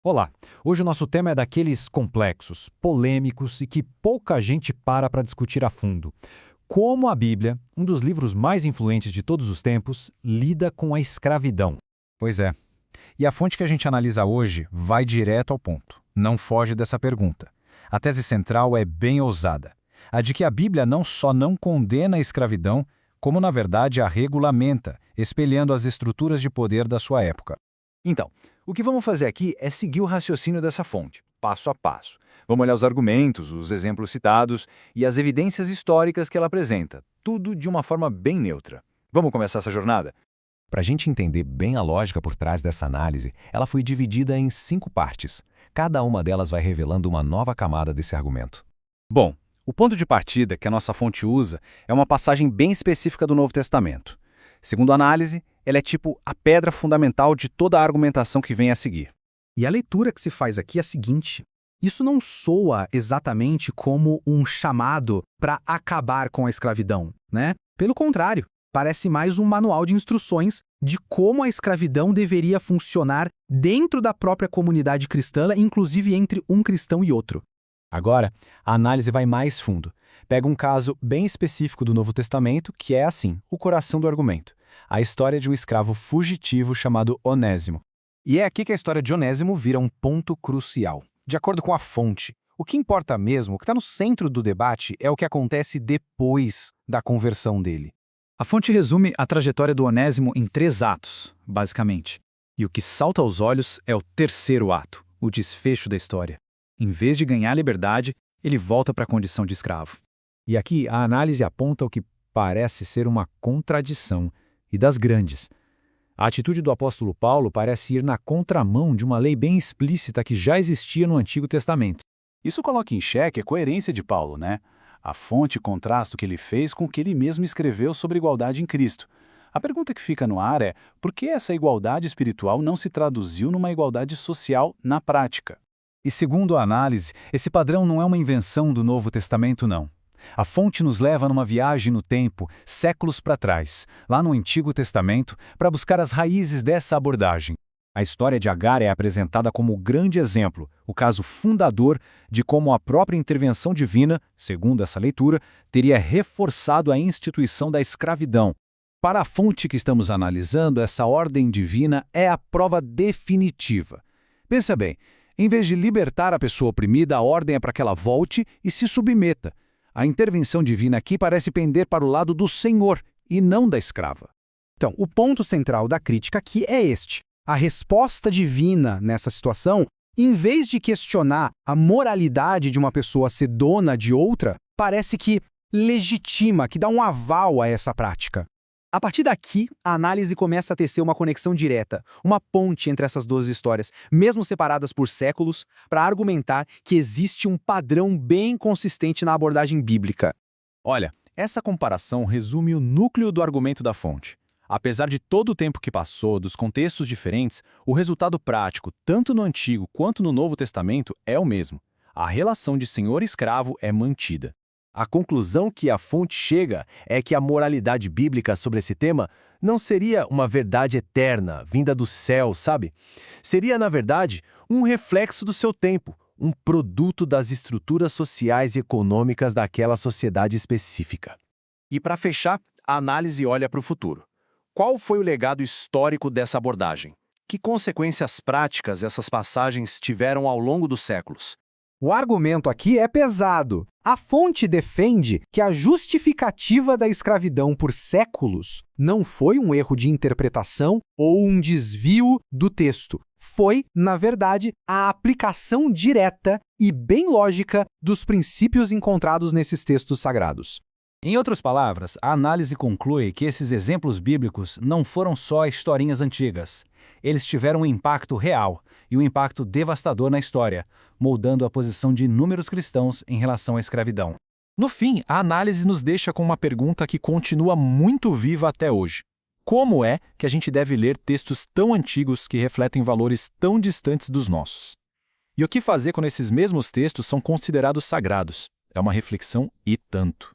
Olá! Hoje o nosso tema é daqueles complexos, polêmicos e que pouca gente para discutir a fundo. Como a Bíblia, um dos livros mais influentes de todos os tempos, lida com a escravidão. Pois é. E a fonte que a gente analisa hoje vai direto ao ponto. Não foge dessa pergunta. A tese central é bem ousada. A de que a Bíblia não só não condena a escravidão, como na verdade a regulamenta, espelhando as estruturas de poder da sua época. Então, o que vamos fazer aqui é seguir o raciocínio dessa fonte, passo a passo. Vamos olhar os argumentos, os exemplos citados e as evidências históricas que ela apresenta, tudo de uma forma bem neutra. Vamos começar essa jornada? Para a gente entender bem a lógica por trás dessa análise, ela foi dividida em 5 partes. Cada uma delas vai revelando uma nova camada desse argumento. Bom, o ponto de partida que a nossa fonte usa é uma passagem bem específica do Novo Testamento. Segundo a análise, ela é tipo a pedra fundamental de toda a argumentação que vem a seguir. E a leitura que se faz aqui é a seguinte: isso não soa exatamente como um chamado para acabar com a escravidão, né? Pelo contrário, parece mais um manual de instruções de como a escravidão deveria funcionar dentro da própria comunidade cristã, inclusive entre um cristão e outro. Agora, a análise vai mais fundo. Pega um caso bem específico do Novo Testamento, que é assim, o coração do argumento. A história de um escravo fugitivo chamado Onésimo. E é aqui que a história de Onésimo vira um ponto crucial. De acordo com a fonte, o que importa mesmo, o que está no centro do debate, é o que acontece depois da conversão dele. A fonte resume a trajetória do Onésimo em 3 atos, basicamente. E o que salta aos olhos é o terceiro ato, o desfecho da história. Em vez de ganhar liberdade, ele volta para a condição de escravo. E aqui a análise aponta o que parece ser uma contradição, e das grandes. A atitude do apóstolo Paulo parece ir na contramão de uma lei bem explícita que já existia no Antigo Testamento. Isso coloca em xeque a coerência de Paulo, né? A fonte contrasta o que ele fez com o que ele mesmo escreveu sobre igualdade em Cristo. A pergunta que fica no ar é: por que essa igualdade espiritual não se traduziu numa igualdade social na prática? E segundo a análise, esse padrão não é uma invenção do Novo Testamento, não. A fonte nos leva numa viagem no tempo, séculos para trás, lá no Antigo Testamento, para buscar as raízes dessa abordagem. A história de Agar é apresentada como o grande exemplo, o caso fundador de como a própria intervenção divina, segundo essa leitura, teria reforçado a instituição da escravidão. Para a fonte que estamos analisando, essa ordem divina é a prova definitiva. Pensa bem, em vez de libertar a pessoa oprimida, a ordem é para que ela volte e se submeta. A intervenção divina aqui parece pender para o lado do Senhor e não da escrava. Então, o ponto central da crítica aqui é este. A resposta divina nessa situação, em vez de questionar a moralidade de uma pessoa ser dona de outra, parece que legitima, que dá um aval a essa prática. A partir daqui, a análise começa a tecer uma conexão direta, uma ponte entre essas duas histórias, mesmo separadas por séculos, para argumentar que existe um padrão bem consistente na abordagem bíblica. Olha, essa comparação resume o núcleo do argumento da fonte. Apesar de todo o tempo que passou, dos contextos diferentes, o resultado prático, tanto no Antigo quanto no Novo Testamento, é o mesmo. A relação de senhor e escravo é mantida. A conclusão que a fonte chega é que a moralidade bíblica sobre esse tema não seria uma verdade eterna, vinda do céu, sabe? Seria, na verdade, um reflexo do seu tempo, um produto das estruturas sociais e econômicas daquela sociedade específica. E para fechar, a análise olha para o futuro. Qual foi o legado histórico dessa abordagem? Que consequências práticas essas passagens tiveram ao longo dos séculos? O argumento aqui é pesado. A fonte defende que a justificativa da escravidão por séculos não foi um erro de interpretação ou um desvio do texto. Foi, na verdade, a aplicação direta e bem lógica dos princípios encontrados nesses textos sagrados. Em outras palavras, a análise conclui que esses exemplos bíblicos não foram só historinhas antigas. Eles tiveram um impacto real e um impacto devastador na história, moldando a posição de inúmeros cristãos em relação à escravidão. No fim, a análise nos deixa com uma pergunta que continua muito viva até hoje. Como é que a gente deve ler textos tão antigos que refletem valores tão distantes dos nossos? E o que fazer quando esses mesmos textos são considerados sagrados? É uma reflexão e tanto.